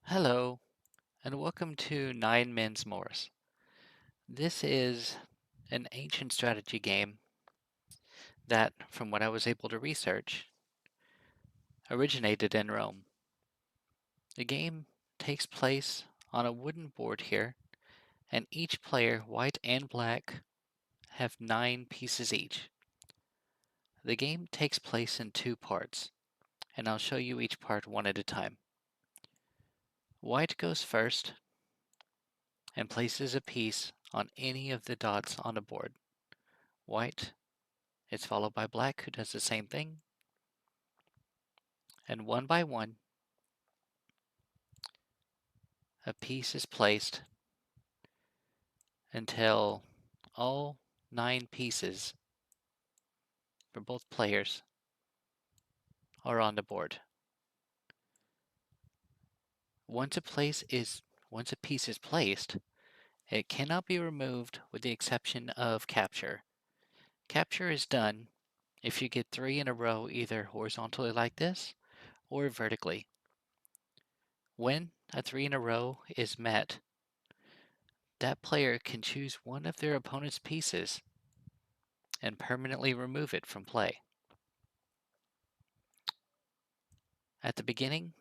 Hello, and welcome to Nine Men's Morse. This is an ancient strategy game that, from what I was able to research, originated in Rome. The game takes place on a wooden board here, and each player, white and black, have 9 pieces each. The game takes place in 2 parts, and I'll show you each part one at a time. White goes first and places a piece on any of the dots on the board. White is followed by black, who does the same thing, and one by one, a piece is placed until all 9 pieces for both players are on the board. Once a piece is placed, it cannot be removed with the exception of capture. Capture is done if you get 3 in a row either horizontally like this or vertically. When a 3 in a row is met, that player can choose one of their opponent's pieces and permanently remove it from play. At the beginning,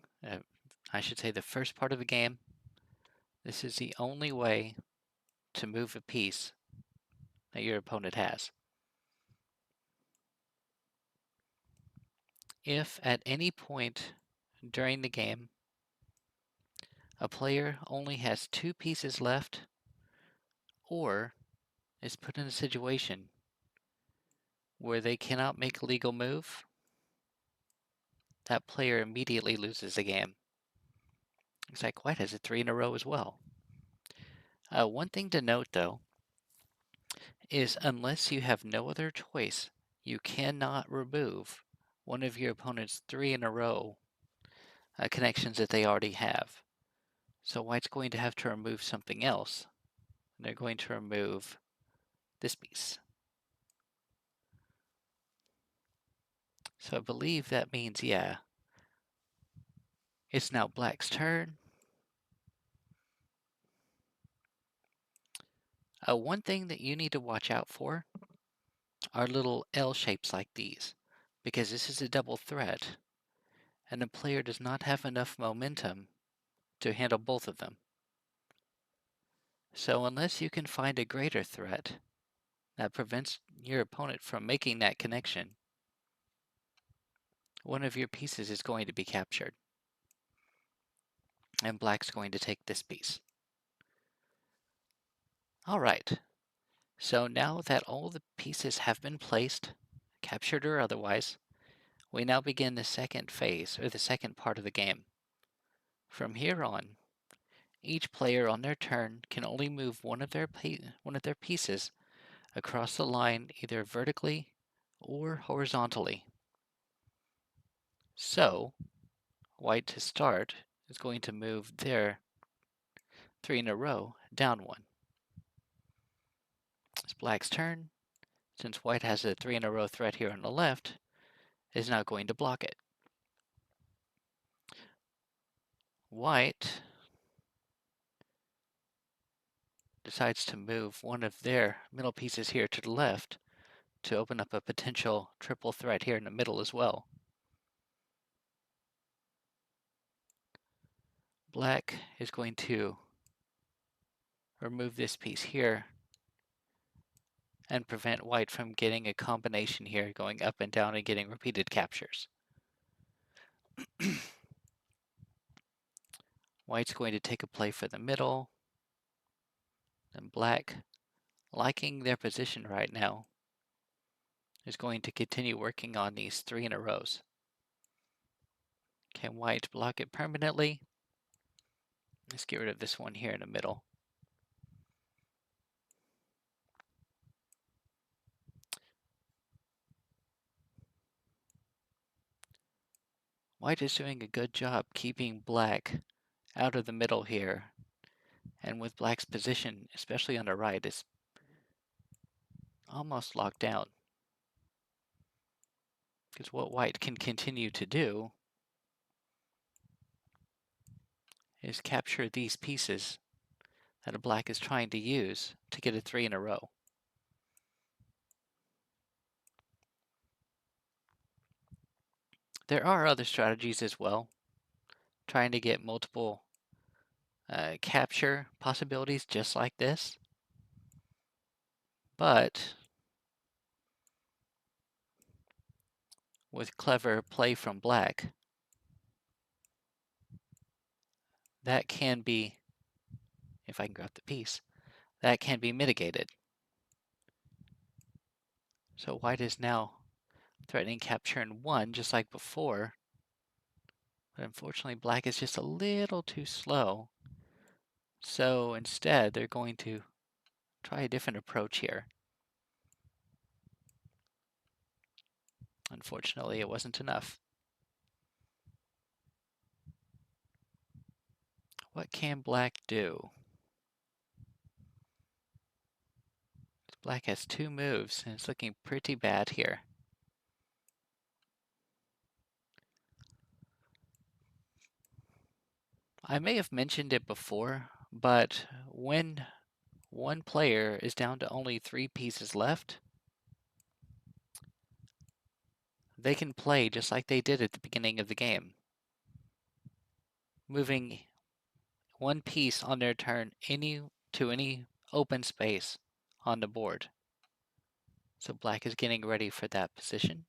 I should say the first part of the game, this is the only way to move a piece that your opponent has. If at any point during the game a player only has 2 pieces left or is put in a situation where they cannot make a legal move, that player immediately loses the game. Looks like white has a 3 in a row as well. One thing to note though is unless you have no other choice, you cannot remove one of your opponent's 3 in a row connections that they already have. So white's going to have to remove something else. And they're going to remove this piece. So I believe that means, yeah, it's now black's turn. One thing that you need to watch out for are little L shapes like these, because this is a double threat, and the player does not have enough momentum to handle both of them. So unless you can find a greater threat that prevents your opponent from making that connection, one of your pieces is going to be captured. And black's going to take this piece. Alright, so now that all the pieces have been placed, captured or otherwise, we now begin the second phase, or the second part of the game. From here on, each player on their turn can only move one of their pieces across the line either vertically or horizontally. So, white to start is going to move their 3 in a row down 1. It's black's turn. Since white has a 3 in a row threat here on the left, is now going to block it. White decides to move one of their middle pieces here to the left to open up a potential triple threat here in the middle as well. Black is going to remove this piece here and prevent white from getting a combination here going up and down and getting repeated captures. White's going to take a play for the middle, and black, liking their position right now, is going to continue working on these 3 in a rows. Can white block it permanently? Let's get rid of this one here in the middle. White is doing a good job keeping black out of the middle here. And with black's position, especially on the right, is almost locked down. Because what white can continue to do is capture these pieces that a black is trying to use to get a 3 in a row. There are other strategies as well, trying to get multiple capture possibilities just like this. But with clever play from black, that can be, if I can grab the piece, that can be mitigated. So white is now threatening capture in 1 just like before, but unfortunately black is just a little too slow. So instead they're going to try a different approach here. Unfortunately, it wasn't enough. What can black do? Black has 2 moves, and it's looking pretty bad here. I may have mentioned it before, but when one player is down to only 3 pieces left, they can play just like they did at the beginning of the game, moving 1 piece on their turn to any open space on the board. So black is getting ready for that position.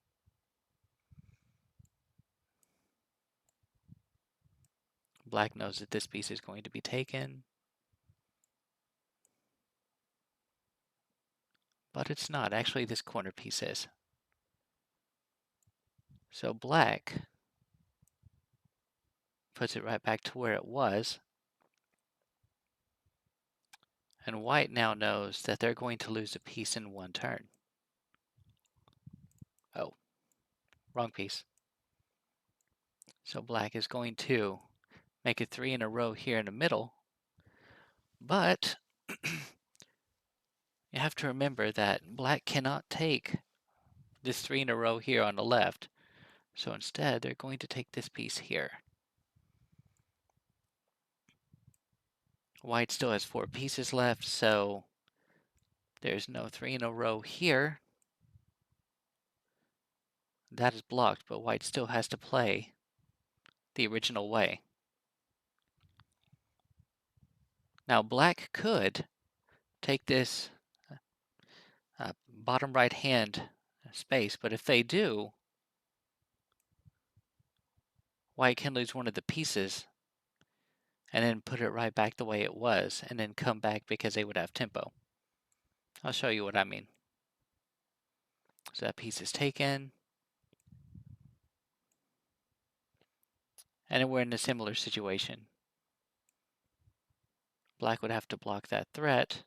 Black knows that this piece is going to be taken, but it's not. Actually, this corner piece is. So black puts it right back to where it was, and white now knows that they're going to lose a piece in 1 turn. Oh, wrong piece. So black is going to make it 3 in a row here in the middle, but you have to remember that black cannot take this 3 in a row here on the left, so instead they're going to take this piece here. White still has 4 pieces left, so there's no 3 in a row here. That is blocked, but white still has to play the original way. Now black could take this bottom right hand space, but if they do, white can lose 1 of the pieces and then put it right back the way it was, and then come back because they would have tempo. I'll show you what I mean. So that piece is taken, and then we're in a similar situation. Black would have to block that threat.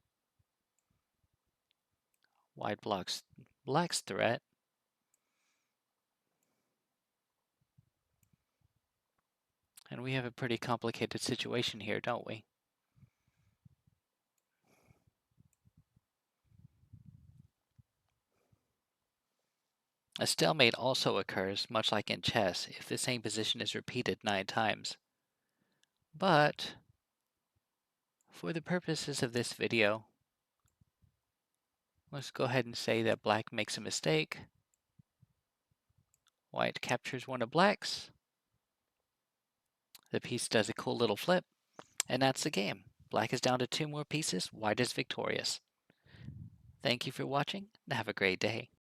White blocks black's threat. And we have a pretty complicated situation here, don't we? A stalemate also occurs, much like in chess, if the same position is repeated 9 times. But for the purposes of this video, let's go ahead and say that black makes a mistake. White captures 1 of black's. The piece does a cool little flip, and that's the game. Black is down to 2 more pieces. White is victorious. Thank you for watching, and have a great day.